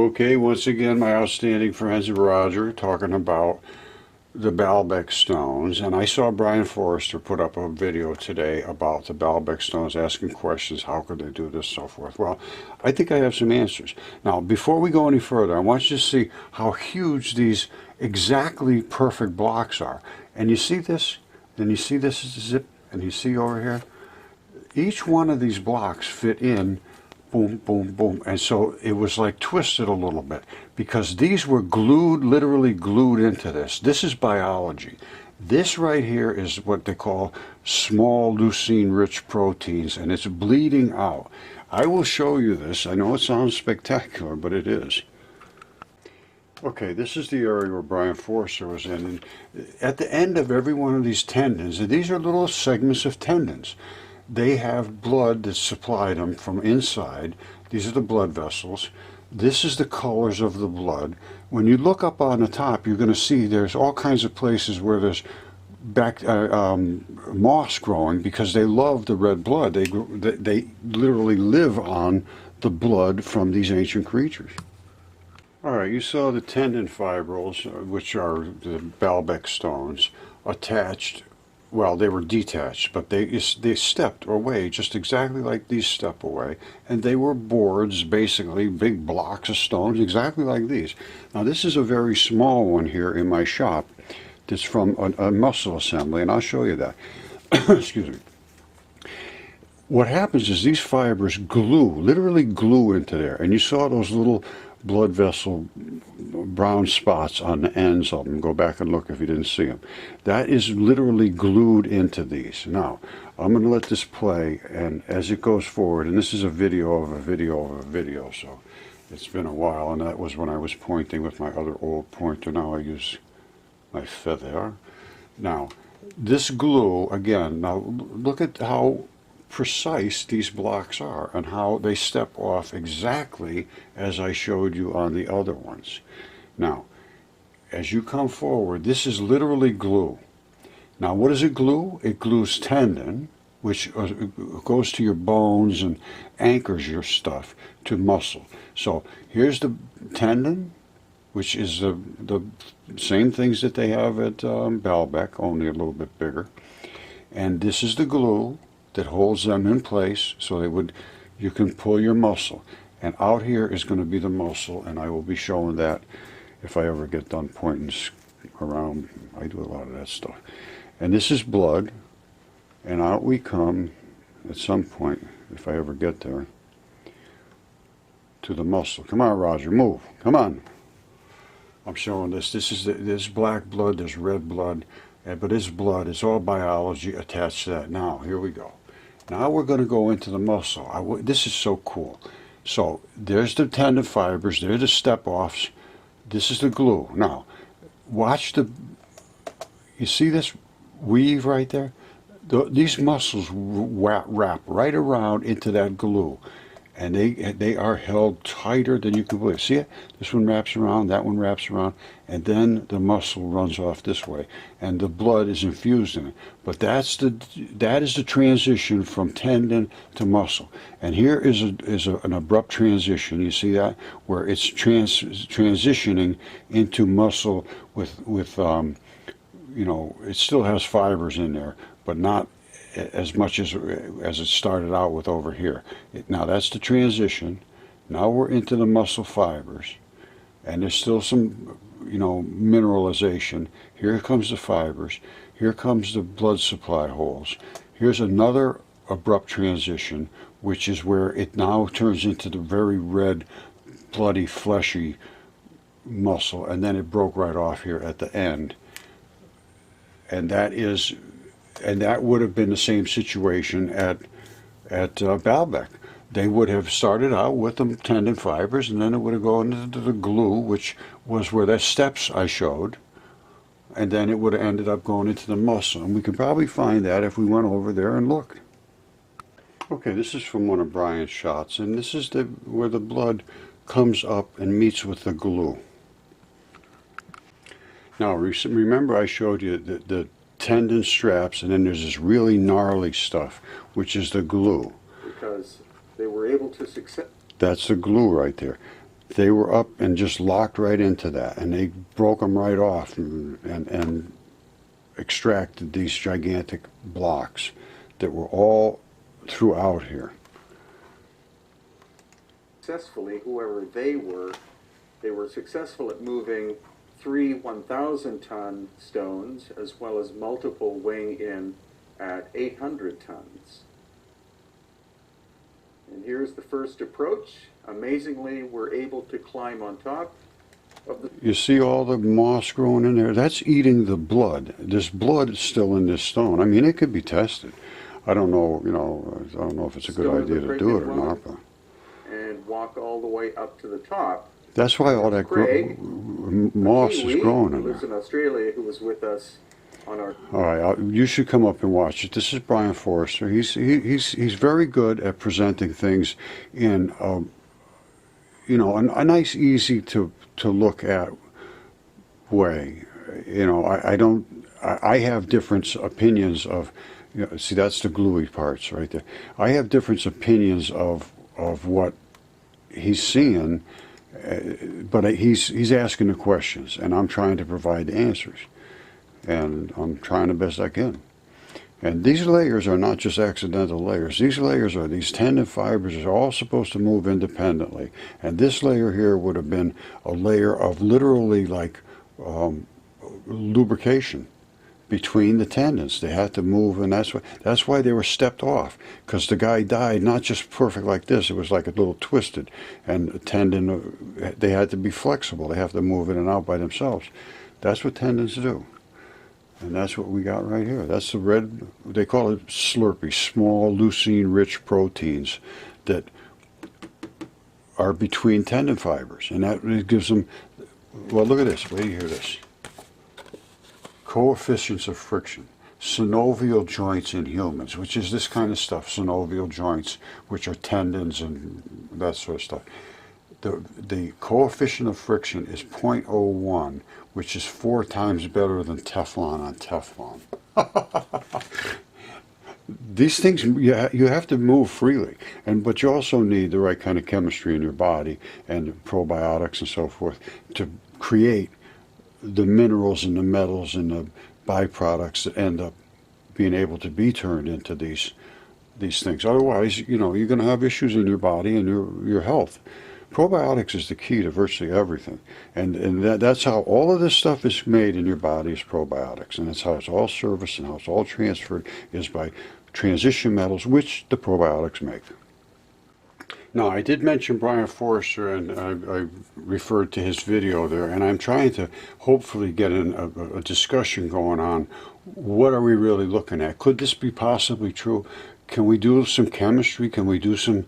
Okay, once again, my outstanding friends Roger talking about the Baalbek stones, and I saw Brian Forrester put up a video today about the Baalbek stones, asking questions, how could they do this, so forth. Well, I think I have some answers. Now, before we go any further, I want you to see how huge these exactly perfect blocks are. And you see this, then you see this zip, and you see over here, each one of these blocks fit in, boom, boom, boom. And so it was like twisted a little bit because these were glued, literally glued into this. This is biology. This right here is what they call small leucine-rich proteins, and it's bleeding out. I will show you this. I know it sounds spectacular, but it is. Okay, this is the area where Brian Forrester was in. And at the end of every one of these tendons, and these are little segments of tendons, they have blood that's supplied them from inside. These are the blood vessels. This is the colors of the blood. When you look up on the top, you're going to see there's all kinds of places where there's moss growing because they love the red blood. They literally live on the blood from these ancient creatures. All right, you saw the tendon fibrils, which are the Baalbek stones, attached. Well, they were detached, but they stepped away just exactly like these step away, and they were boards, basically big blocks of stones, exactly like these. Now, this is a very small one here in my shop. That's from a muscle assembly, and I'll show you that. Excuse me. What happens is these fibers glue, literally glue into there, and you saw those little blood vessel brown spots on the ends of them. Go back and look if you didn't see them. That is literally glued into these. Now, I'm going to let this play, and as it goes forward, and this is a video of a video of a video, so it's been a while, and that was when I was pointing with my other old pointer. Now I use my feather. Now, this glue, again, now look at how precise these blocks are and how they step off exactly as I showed you on the other ones. Now, as you come forward, this is literally glue. Now, what does it glue? It glues tendon, which goes to your bones and anchors your stuff to muscle. So here's the tendon, which is the same things that they have at Baalbek, only a little bit bigger. And this is the glue that holds them in place so you can pull your muscle. And out here is going to be the muscle, and I will be showing that if I ever get done pointing around. I do a lot of that stuff. And this is blood, and out we come at some point, if I ever get there, to the muscle. Come on, Roger, move. Come on. I'm showing this. There's black blood, there's red blood, but it's blood. It's all biology attached to that. Now, here we go. Now we're going to go into the muscle. This is so cool. So there's the tendon fibers, there's the step-offs, this is the glue. Now, watch you see this weave right there? These muscles wrap right around into that glue, and they are held tighter than you can believe. See it? This one wraps around, that one wraps around, and then the muscle runs off this way, and the blood is infused in it. But that is the transition from tendon to muscle. And here is an abrupt transition. You see that, where it's transitioning into muscle with you know, it still has fibers in there, but not as much as it started out with over here. Now that's the transition. Now we're into the muscle fibers, and there's still some, you know, mineralization. Here comes the fibers. Here comes the blood supply holes. Here's another abrupt transition, which is where it now turns into the very red, bloody, fleshy muscle, and then it broke right off here at the end. And that would have been the same situation at Baalbek. They would have started out with the tendon fibers, and then it would have gone into the glue, which was where the steps I showed, and then it would have ended up going into the muscle. And we could probably find that if we went over there and looked. Okay, this is from one of Brian's shots, and this is where the blood comes up and meets with the glue. Now, remember I showed you the tendon straps, and then there's this really gnarly stuff, which is the glue. Because they were able to success. That's the glue right there. they were up and just locked right into that, and they broke them right off and extracted these gigantic blocks that were all throughout here. Successfully, whoever they were successful at moving 3 1,000-ton stones, as well as multiple weighing in at 800 tons. And here's the first approach. Amazingly, we're able to climb on top of the... You see all the moss growing in there? That's eating the blood. This blood is still in this stone. I mean, it could be tested. I don't know, I don't know if it's a good idea to do it or not. But and walk all the way up to the top. that's why all that moss is growing in there. Who lives there. in Australia, who was with us on our... All right, you should come up and watch it. This is Brian Forrester. He's very good at presenting things in a nice, easy to look at way. I have different opinions of, see, that's the gluey parts right there. I have different opinions of what he's seeing, but he's asking the questions, and I'm trying to provide the answers, and I'm trying the best I can. And these layers are not just accidental layers. These tendon fibers are all supposed to move independently. And this layer here would have been a layer of literally like lubrication between the tendons. They had to move, and that's why they were stepped off. Because the guy died not just perfect like this. It was like a little twisted. And the tendon, they had to be flexible. They have to move in and out by themselves. That's what tendons do. And that's what we got right here. That's the red, they call it Slurpee, small leucine-rich proteins that are between tendon fibers. And that gives them, well, look at this. Wait till you hear this. Coefficients of friction. Synovial joints in humans, which is this kind of stuff, synovial joints, which are tendons and that sort of stuff. The coefficient of friction is 0.01, which is 4 times better than Teflon on Teflon. These things, you have to move freely, but you also need the right kind of chemistry in your body and probiotics and so forth to create the minerals and the metals and the byproducts that end up being able to be turned into these things. Otherwise, you're going to have issues in your body and your health. Probiotics is the key to virtually everything, and that's how all of this stuff is made in your body is probiotics, and that's how it's all serviced and how it's all transferred is by transition metals, which the probiotics make. Now, I did mention Brian Forrester, and I referred to his video there, and I'm trying to hopefully get a discussion going on. What are we really looking at? Could this be possibly true? Can we do some chemistry? Can we do some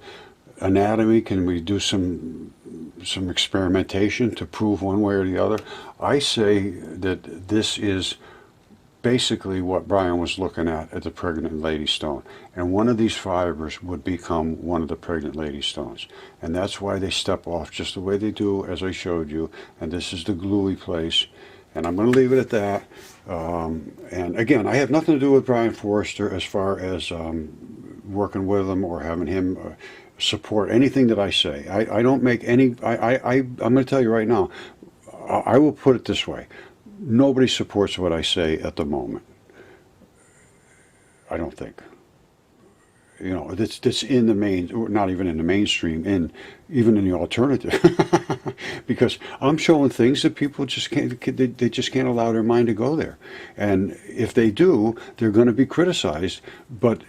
anatomy? Can we do some experimentation to prove one way or the other? I say that this is basically what Brian was looking at the pregnant lady stone, and one of these fibers would become one of the pregnant lady stones, and that's why they step off just the way they do, as I showed you. And this is the gluey place, and I'm going to leave it at that. And again, I have nothing to do with Brian Forrester as far as working with him or having him support anything that I say. I don't make any, I'm going to tell you right now, I will put it this way. Nobody supports what I say at the moment. I don't think. That's in the main, not even in the mainstream, even in the alternative, because I'm showing things that people just can't. They just can't allow their mind to go there, and if they do, they're going to be criticized. But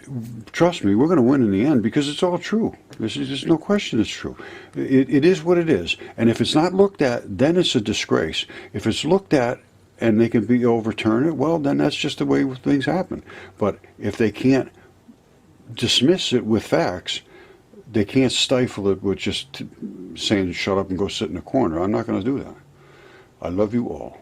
trust me, we're going to win in the end because it's all true. There's no question it's true. It is what it is, and if it's not looked at, then it's a disgrace. If it's looked at and they can be overturned, well, then that's just the way things happen. But if they can't dismiss it with facts, they can't stifle it with just saying shut up and go sit in a corner. I'm not going to do that. I love you all.